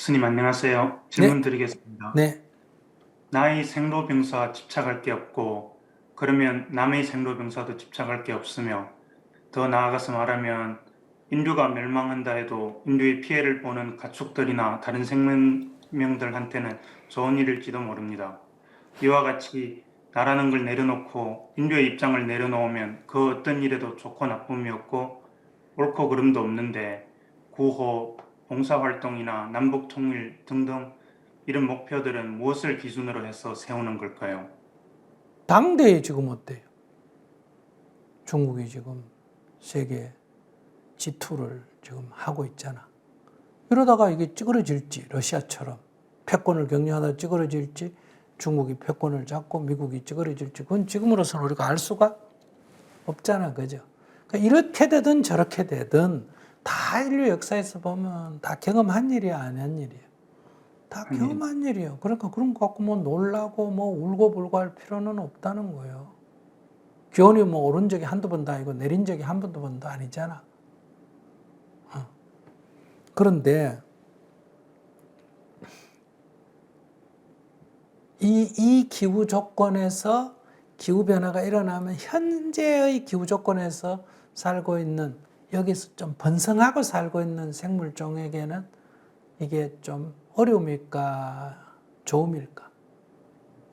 스님 안녕하세요. 네, 질문 드리겠습니다. 네. 나의 생로병사 집착할 게 없고, 그러면 남의 생로병사도 집착할 게 없으며, 더 나아가서 말하면 인류가 멸망한다 해도 인류의 피해를 보는 가축들이나 다른 생명들한테는 좋은 일일지도 모릅니다. 이와 같이 나라는 걸 내려놓고 인류의 입장을 내려놓으면 그 어떤 일에도 좋고 나쁨이 없고 옳고 그름도 없는데 구호, 봉사활동이나 남북통일 등등 이런 목표들은 무엇을 기준으로 해서 세우는 걸까요? 당대에 지금 어때요? 중국이 지금 세계 G2를 지금 하고 있잖아. 이러다가 이게 찌그러질지, 러시아처럼 패권을 경유하다 찌그러질지, 중국이 패권을 잡고 미국이 찌그러질지, 그건 지금으로서는 우리가 알 수가 없잖아. 그죠? 그러니까 이렇게 되든 저렇게 되든 다 인류 역사에서 보면 다 경험한 일이야, 안 한 일이야. 다 아니, 경험한 일이에요. 그러니까 그런 거 갖고 뭐 놀라고 뭐 울고불고 할 필요는 없다는 거예요. 기온이 뭐 오른 적이 한두 번도 아니고 내린 적이 한 번도 아니잖아. 그런데 이 기후 조건에서 기후변화가 일어나면 현재의 기후 조건에서 살고 있는 여기서 좀 번성하고 살고 있는 생물종에게는 이게 좀 어려움일까 좋음일까?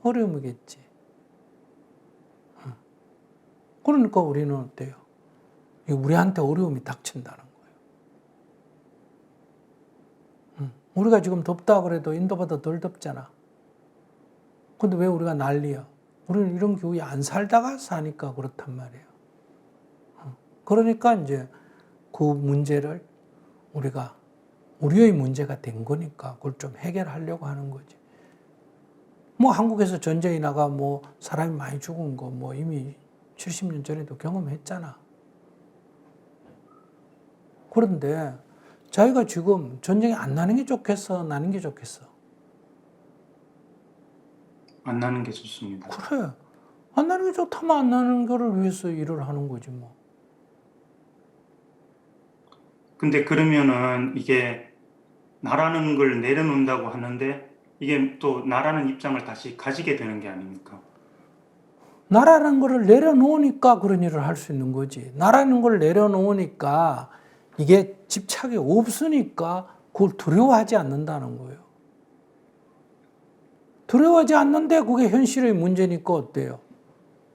어려움이겠지. 그러니까 우리는 어때요? 우리한테 어려움이 닥친다는 거예요. 우리가 지금 덥다 그래도 인도보다 덜 덥잖아. 근데 왜 우리가 난리야? 우리는 이런 기후에 안 살다가 사니까 그렇단 말이에요. 그러니까 이제 그 문제를 우리가 우리의 문제가 된 거니까 그걸 좀 해결하려고 하는 거지. 뭐 한국에서 전쟁이 나가 뭐 사람이 많이 죽은 거 뭐 이미 70년 전에도 경험했잖아. 그런데 자기가 지금 전쟁이 안 나는 게 좋겠어? 나는 게 좋겠어? 안 나는 게 좋습니다. 그래. 안 나는 게 좋다면 안 나는 거를 위해서 일을 하는 거지 뭐. 근데 그러면은 이게 나라는 걸 내려놓는다고 하는데 이게 또 나라는 입장을 다시 가지게 되는 게 아닙니까? 나라는 거를 내려놓으니까 그런 일을 할 수 있는 거지. 나라는 걸 내려놓으니까 이게 집착이 없으니까 그걸 두려워하지 않는다는 거예요. 두려워하지 않는데 그게 현실의 문제니까 어때요?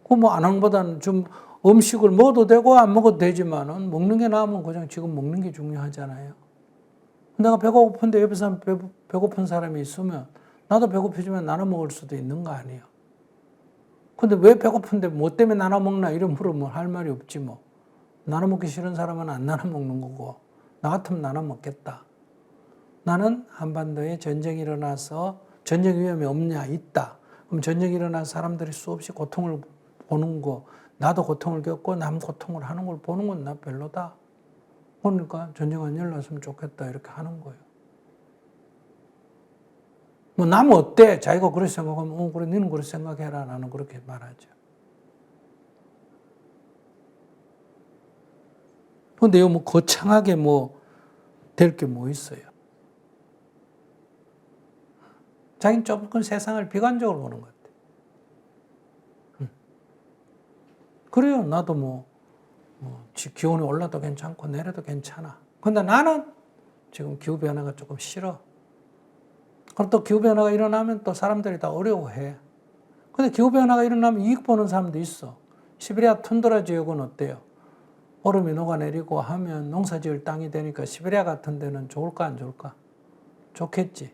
그 뭐 안 하는 것보다는 좀 음식을 먹어도 되고 안 먹어도 되지만은 먹는 게 나으면 그냥 지금 먹는 게 중요하잖아요. 내가 배가 고픈데 옆에 사람 배고픈 사람이 있으면 나도 배고프지만 나눠 먹을 수도 있는 거 아니에요. 근데 왜 배고픈데 뭐 때문에 나눠 먹나 이런 물으면 할 말이 없지 뭐. 나눠 먹기 싫은 사람은 안 나눠 먹는 거고 나 같으면 나눠 먹겠다. 나는 한반도에 전쟁이 일어나서 전쟁 위험이 없냐? 있다. 그럼 전쟁이 일어나서 사람들이 수없이 고통을 보는 거 나도 고통을 겪고 남 고통을 하는 걸 보는 건 나 별로다. 그러니까 전쟁 안 일어났으면 좋겠다 이렇게 하는 거예요. 뭐 남은 어때? 자기가 그렇게 생각하면 그래 너는 그렇게 생각해라. 나는 그렇게 말하죠. 근데 이거 뭐 거창하게 뭐 될 게 뭐 있어요. 자기는 조금 세상을 비관적으로 보는 것 같아. 그래요. 나도 기온이 올라도 괜찮고 내려도 괜찮아. 근데 나는 지금 기후변화가 조금 싫어. 그럼 또 기후변화가 일어나면 또 사람들이 다 어려워해. 근데 기후변화가 일어나면 이익 보는 사람도 있어. 시베리아 툰드라 지역은 어때요? 얼음이 녹아내리고 하면 농사 지을 땅이 되니까 시베리아 같은 데는 좋을까 안 좋을까? 좋겠지.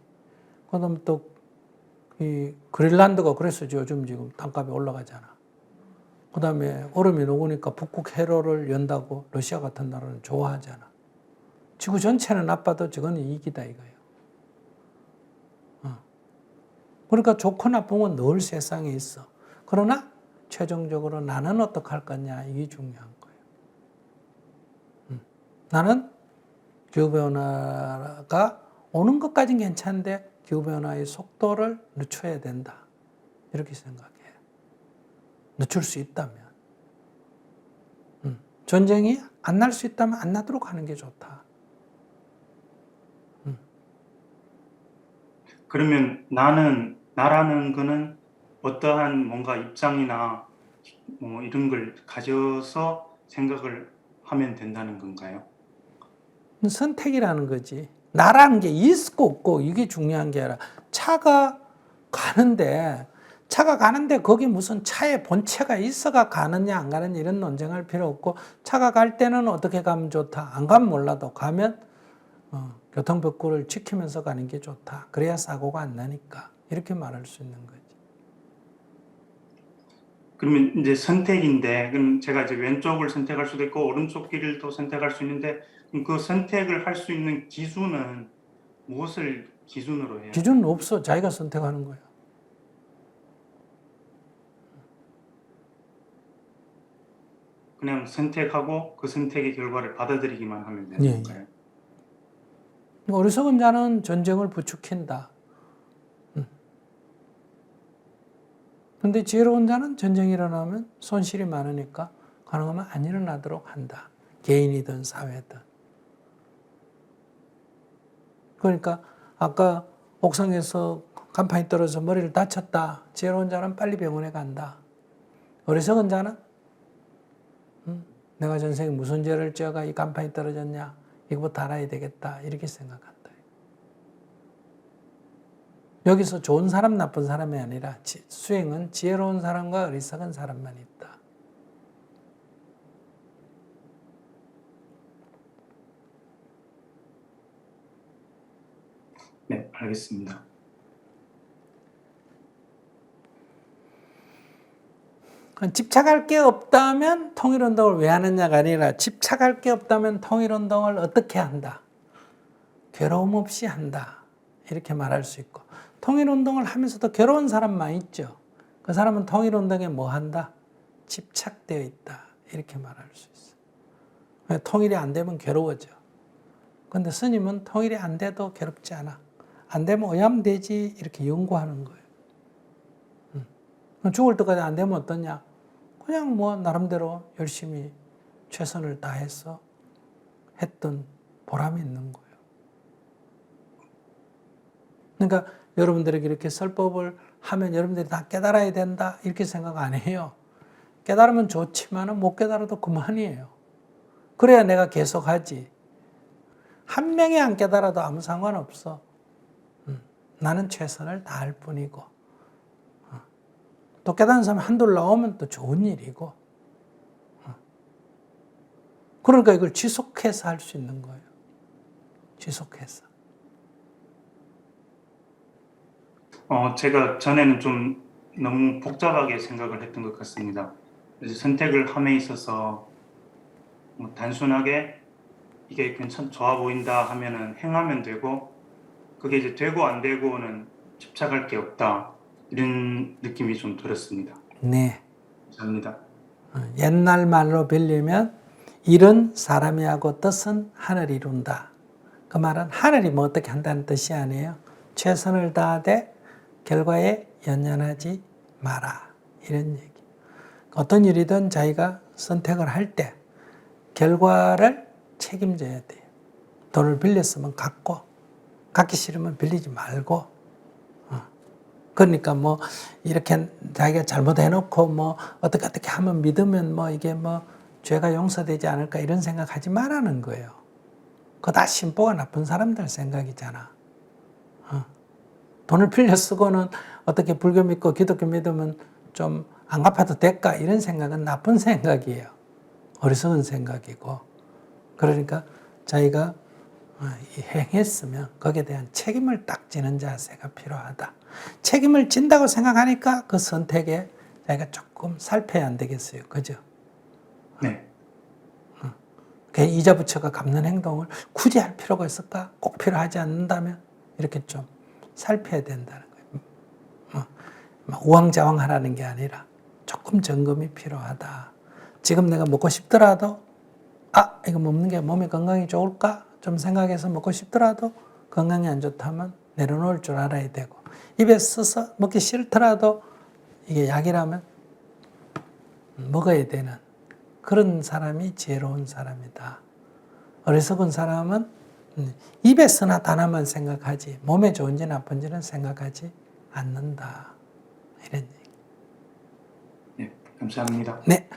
그다음 또 이 그린란드가 그래서 요즘 지금 땅값이 올라가잖아. 그다음에 얼음이 녹으니까 북극 해로를 연다고 러시아 같은 나라는 좋아하잖아. 지구 전체는 나빠도 저건 이익이다 이거예요. 그러니까 좋고 나쁜 건 늘 세상에 있어. 그러나 최종적으로 나는 어떻게 할 거냐 이게 중요한 거예요. 나는 기후변화가 오는 것까지는 괜찮은데 기후변화의 속도를 늦춰야 된다. 이렇게 생각해요. 늦출 수 있다면. 전쟁이 안 날 수 있다면 안 나도록 하는 게 좋다. 그러면 나라는 거는 어떠한 뭔가 입장이나 뭐 이런 걸 가져서 생각을 하면 된다는 건가요? 선택이라는 거지. 나라는 게 있고 없고 이게 중요한 게 아니라 차가 가는데 거기 무슨 차의 본체가 있어가 가느냐 안 가느냐 이런 논쟁할 필요 없고 차가 갈 때는 어떻게 가면 좋다. 안 가면 몰라도 가면 교통법규를 지키면서 가는 게 좋다. 그래야 사고가 안 나니까. 이렇게 말할 수 있는 거지. 그러면 이제 선택인데, 그럼 제가 이제 왼쪽을 선택할 수도 있고 오른쪽 길을 또 선택할 수 있는데, 그럼 그 선택을 할 수 있는 기준은 무엇을 기준으로 해야 기준은 돼요? 없어. 자기가 선택하는 거야. 그냥 선택하고 그 선택의 결과를 받아들이기만 하면 되는 예, 건가요? 어리석은 자는 전쟁을 부추긴다. 근데 지혜로운 자는 전쟁이 일어나면 손실이 많으니까 가능하면 안 일어나도록 한다. 개인이든 사회든. 그러니까 아까 옥상에서 간판이 떨어져서 머리를 다쳤다. 지혜로운 자는 빨리 병원에 간다. 어리석은 자는 내가 전생에 무슨 죄를 지어가 이 간판이 떨어졌냐. 이거부터 알아야 되겠다. 이렇게 생각한다. 여기서 좋은 사람 나쁜 사람이 아니라 수행은 지혜로운 사람과 어리석은 사람만 있다. 네, 알겠습니다. 집착할 게 없다면 통일운동을 왜 하느냐가 아니라 집착할 게 없다면 통일운동을 어떻게 한다. 괴로움 없이 한다. 이렇게 말할 수 있고 통일운동을 하면서도 괴로운 사람만 있죠. 그 사람은 통일운동에 뭐 한다? 집착되어 있다. 이렇게 말할 수 있어요. 통일이 안 되면 괴로워져. 근데 스님은 통일이 안 돼도 괴롭지 않아. 안 되면 오염되지 이렇게 연구하는 거예요. 죽을 때까지 안 되면 어떠냐? 그냥 뭐 나름대로 열심히 최선을 다해서 했던 보람이 있는 거예요. 그러니까 여러분들에게 이렇게 설법을 하면 여러분들이 다 깨달아야 된다 이렇게 생각 안 해요. 깨달으면 좋지만 못 깨달아도 그만이에요. 그래야 내가 계속 하지. 한 명이 안 깨달아도 아무 상관없어. 나는 최선을 다할 뿐이고. 또 깨달은 사람이 한둘 나오면 또 좋은 일이고. 그러니까 이걸 지속해서 할 수 있는 거예요. 지속해서. 제가 전에는 좀 너무 복잡하게 생각을 했던 것 같습니다. 그래서 선택을 함에 있어서 뭐 단순하게 이게 좋아 보인다 하면은 행하면 되고, 그게 이제 되고 안 되고는 집착할 게 없다. 이런 느낌이 좀 들었습니다. 네. 감사합니다. 옛날 말로 빌리면 일은 사람이 하고 뜻은 하늘이 이룬다. 그 말은 하늘이 뭐 어떻게 한다는 뜻이 아니에요. 최선을 다하되 결과에 연연하지 마라. 이런 얘기. 어떤 일이든 자기가 선택을 할 때 결과를 책임져야 돼요. 돈을 빌렸으면 갚기 싫으면 빌리지 말고. 그러니까 뭐 이렇게 자기가 잘못해놓고 뭐 어떻게 하면 믿으면 뭐 이게 뭐 죄가 용서되지 않을까 이런 생각하지 말라는 거예요. 그거 다 심보가 나쁜 사람들 생각이잖아. 돈을 빌려 쓰고는 어떻게 불교 믿고 기독교 믿으면 좀 안 갚아도 될까 이런 생각은 나쁜 생각이에요. 어리석은 생각이고. 그러니까 자기가 행했으면 거기에 대한 책임을 딱 지는 자세가 필요하다. 책임을 진다고 생각하니까 그 선택에 자기가 조금 살펴야 안 되겠어요. 그죠? 네. 이자 부처가 갚는 행동을 굳이 할 필요가 있을까? 꼭 필요하지 않는다면 이렇게 좀 살펴야 된다는 거예요. 우왕좌왕하라는 게 아니라 조금 점검이 필요하다. 지금 내가 먹고 싶더라도 이거 먹는 게 몸에 건강에 좋을까? 좀 생각해서 먹고 싶더라도 건강이 안 좋다면 내려놓을 줄 알아야 되고 입에 써서 먹기 싫더라도 이게 약이라면 먹어야 되는 그런 사람이 지혜로운 사람이다. 어리석은 사람은 입에서나 단어만 생각하지 몸에 좋은지 나쁜지는 생각하지 않는다. 이런 얘기. 네, 감사합니다. 네.